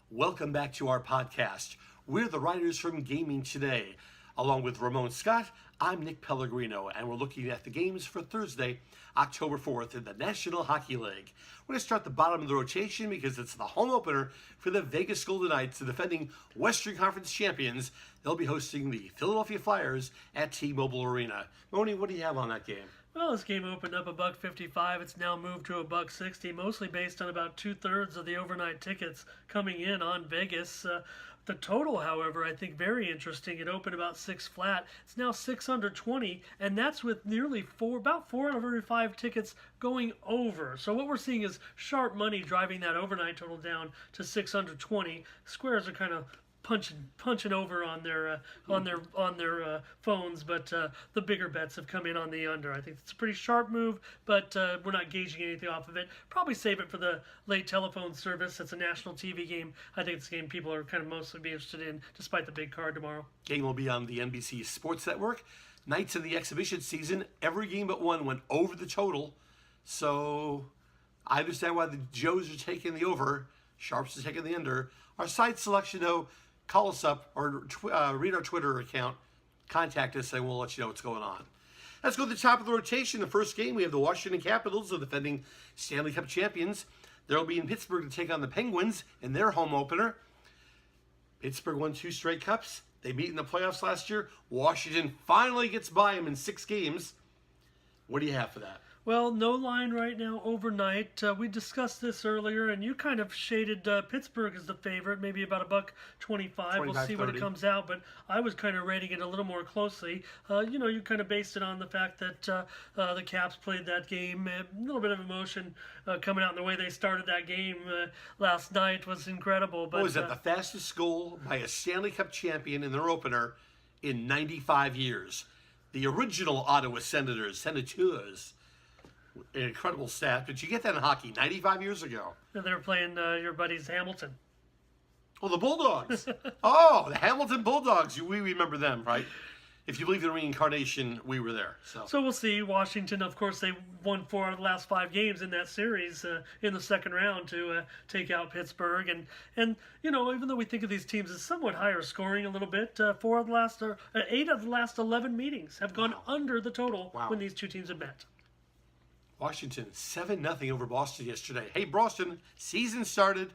Welcome back to our podcast. We're the writers from Gaming Today. Along with Ramon Scott, I'm Nick Pellegrino, and we're looking at the games for Thursday, October 4th in the National Hockey League. We're going to start the bottom of the rotation because it's the home opener for the Vegas Golden Knights, the defending Western Conference champions. They'll be hosting the Philadelphia Flyers at T-Mobile Arena. Moni, what do you have on that game? Well, this game opened up $1.55. It's now moved to $1.60, mostly based on about 2/3 of the overnight tickets coming in on Vegas. The total, however, I think very interesting. It opened about 6 flat. It's now 620, and that's with nearly about 4 out of every 5 tickets going over. So what we're seeing is sharp money driving that overnight total down to 620. Squares are kind of punching over on their phones, but the bigger bets have come in on the under. I think it's a pretty sharp move, but we're not gauging anything off of it. Probably save it for the late telephone service. It's a national TV game. I think it's a game people are kind of mostly be interested in, despite the big card tomorrow. Game will be on the NBC Sports Network. Nights in the exhibition season, every game but one went over the total. So I understand why the Joes are taking the over, Sharps are taking the under. Our side selection, though, call us up or read our Twitter account, contact us, and we'll let you know what's going on. Let's go to the top of the rotation. The first game, we have the Washington Capitals, the defending Stanley Cup champions. They'll be in Pittsburgh to take on the Penguins in their home opener. Pittsburgh won 2 straight cups. They beat in the playoffs last year. Washington finally gets by them in 6 games. What do you have for that? Well, no line right now overnight. We discussed this earlier, and you kind of shaded Pittsburgh as the favorite, maybe about $1.25. We'll see when it comes out, but I was kind of rating it a little more closely. You kind of based it on the fact that the Caps played that game. A little bit of emotion coming out in the way they started that game last night was incredible. But what was that, the fastest goal by a Stanley Cup champion in their opener in 95 years? The original Ottawa Senators. An incredible stat, but you get that in hockey 95 years ago. They were playing your buddies Hamilton. Oh, the Bulldogs. Oh, the Hamilton Bulldogs. We remember them, right? If you believe in reincarnation, we were there. So we'll see. Washington, of course, they won 4 out of the last 5 games in that series in the second round to take out Pittsburgh. And even though we think of these teams as somewhat higher scoring a little bit, 8 of the last 11 meetings have gone under the total when these two teams have met. Washington 7-0 over Boston yesterday. Hey, Boston, season started.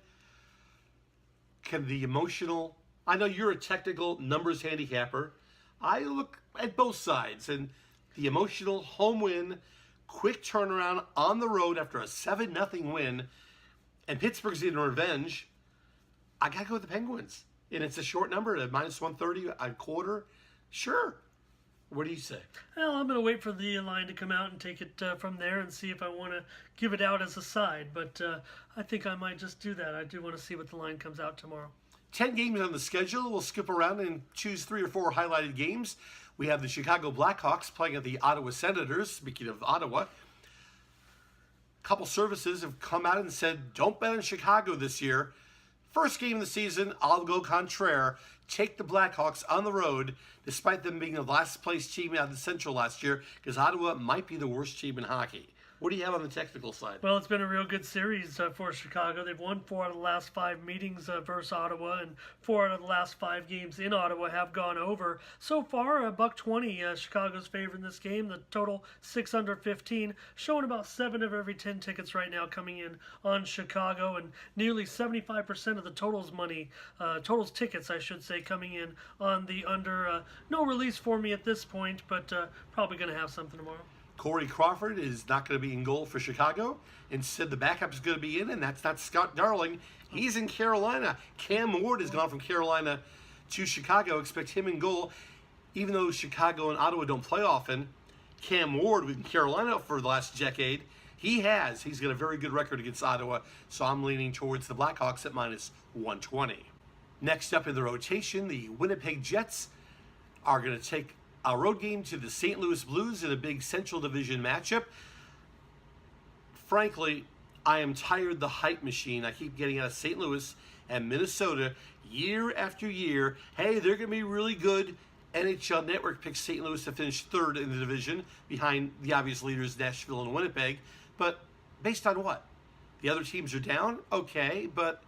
Can the emotional... I know you're a technical numbers handicapper. I look at both sides, and the emotional home win, quick turnaround on the road after a 7-0 win, and Pittsburgh's in revenge. I got to go with the Penguins. And it's a short number at -130, a quarter. Sure. What do you say? Well, I'm going to wait for the line to come out and take it from there and see if I want to give it out as a side. But I think I might just do that. I do want to see what the line comes out tomorrow. 10 games on the schedule. We'll skip around and choose 3 or 4 highlighted games. We have the Chicago Blackhawks playing at the Ottawa Senators. Speaking of Ottawa, a couple services have come out and said, don't bet on Chicago this year. First game of the season, I'll go contraire. Take the Blackhawks on the road, despite them being the last place team out of the Central last year, because Ottawa might be the worst team in hockey. What do you have on the technical side? Well, it's been a real good series for Chicago. They've won 4 out of the last 5 meetings versus Ottawa, and 4 out of the last 5 games in Ottawa have gone over. So far, $1.20, Chicago's favorite in this game. The total 6 under 15, showing about 7 of every 10 tickets right now coming in on Chicago, and nearly 75% of the totals tickets, I should say, coming in on the under. No release for me at this point, but probably going to have something tomorrow. Corey Crawford is not going to be in goal for Chicago. Instead, the backup is going to be in, and that's not Scott Darling. He's in Carolina. Cam Ward has gone from Carolina to Chicago. Expect him in goal. Even though Chicago and Ottawa don't play often, Cam Ward in Carolina for the last decade, he's got a very good record against Ottawa, so I'm leaning towards the Blackhawks at -120. Next up in the rotation, the Winnipeg Jets are going to take a road game to the St. Louis Blues in a big Central Division matchup. Frankly, I am tired of the hype machine I keep getting out of St. Louis and Minnesota year after year. Hey, they're going to be really good. NHL Network picks St. Louis to finish 3rd in the division behind the obvious leaders Nashville and Winnipeg. But based on what? The other teams are down? Okay, but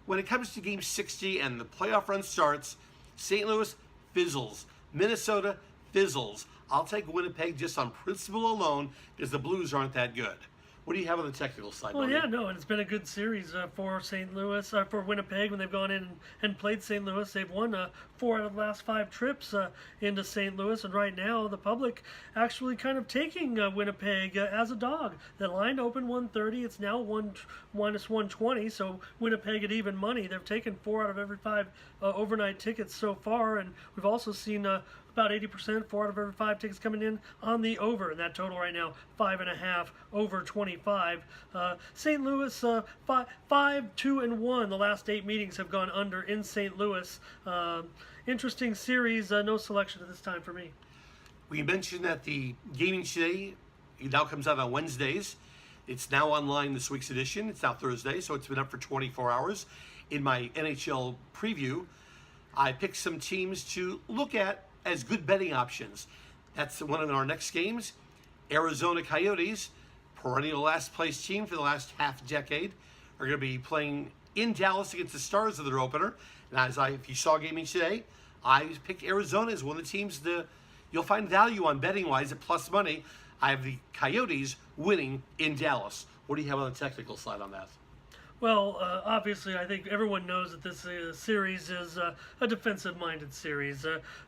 when it comes to Game 60 and the playoff run starts, St. Louis fizzles. Minnesota fizzles. I'll take Winnipeg just on principle alone because the Blues aren't that good. What do you have on the technical side? Well, Marty? yeah, no, and it's been a good series for St. Louis, for Winnipeg when they've gone in and played St. Louis. They've won 4 out of the last 5 trips into St. Louis, and right now the public actually kind of taking Winnipeg as a dog. The line opened 130. It's now minus 120, so Winnipeg at even money. They've taken 4 out of every 5 overnight tickets so far, and we've also seen about 80%, 4 out of every 5 tickets coming in on the over. And that total right now, 5.5 over 25. St. Louis, 5-2-1. The last 8 meetings have gone under in St. Louis. Interesting series. No selection at this time for me. We mentioned that the Gaming Today now comes out on Wednesdays. It's now online this week's edition. It's now Thursday, so it's been up for 24 hours. In my NHL preview, I picked some teams to look at as good betting options. That's one of our next games. Arizona Coyotes, perennial last place team for the last half decade, are going to be playing in Dallas against the Stars of their opener. And if you saw Gaming Today, I picked Arizona as one of the teams you'll find value on betting wise at plus money. I have the Coyotes winning in Dallas. What do you have on the technical side on that? Well, obviously, I think everyone knows that this series is a defensive-minded series.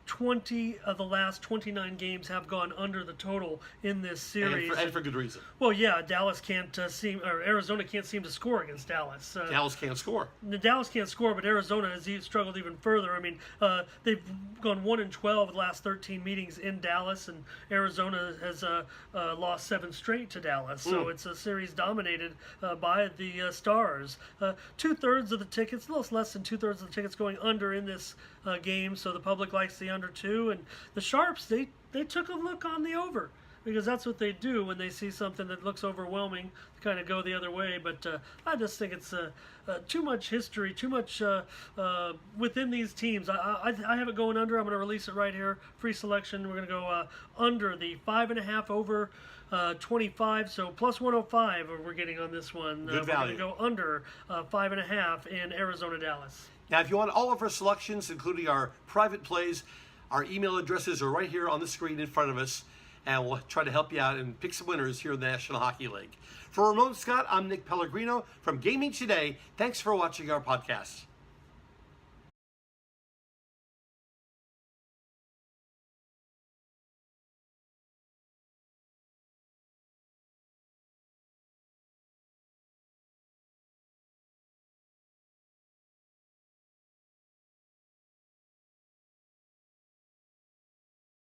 20 of the last 29 games have gone under the total in this series, and for good reason. Well, yeah, Arizona can't seem to score against Dallas. Dallas can't score. Dallas can't score, but Arizona has struggled even further. I mean, they've gone 1-12 of the last 13 meetings in Dallas, and Arizona has lost 7 straight to Dallas. So it's a series dominated by the Stars. 2/3 of the tickets, a little less than 2/3 of the tickets going under in this game, so the public likes the under 2. And the Sharps, they took a look on the over, because that's what they do when they see something that looks overwhelming, to kind of go the other way. But I just think it's too much history, too much within these teams. I have it going under. I'm going to release it right here. Free selection. We're going to go under the 5.5 over 25, so plus 105 we're getting on this one. Good value. We're going to go under 5.5 in Arizona, Dallas. Now, if you want all of our selections, including our private plays, our email addresses are right here on the screen in front of us, and we'll try to help you out and pick some winners here in the National Hockey League. For Ramon Scott, I'm Nick Pellegrino from Gaming Today. Thanks for watching our podcast.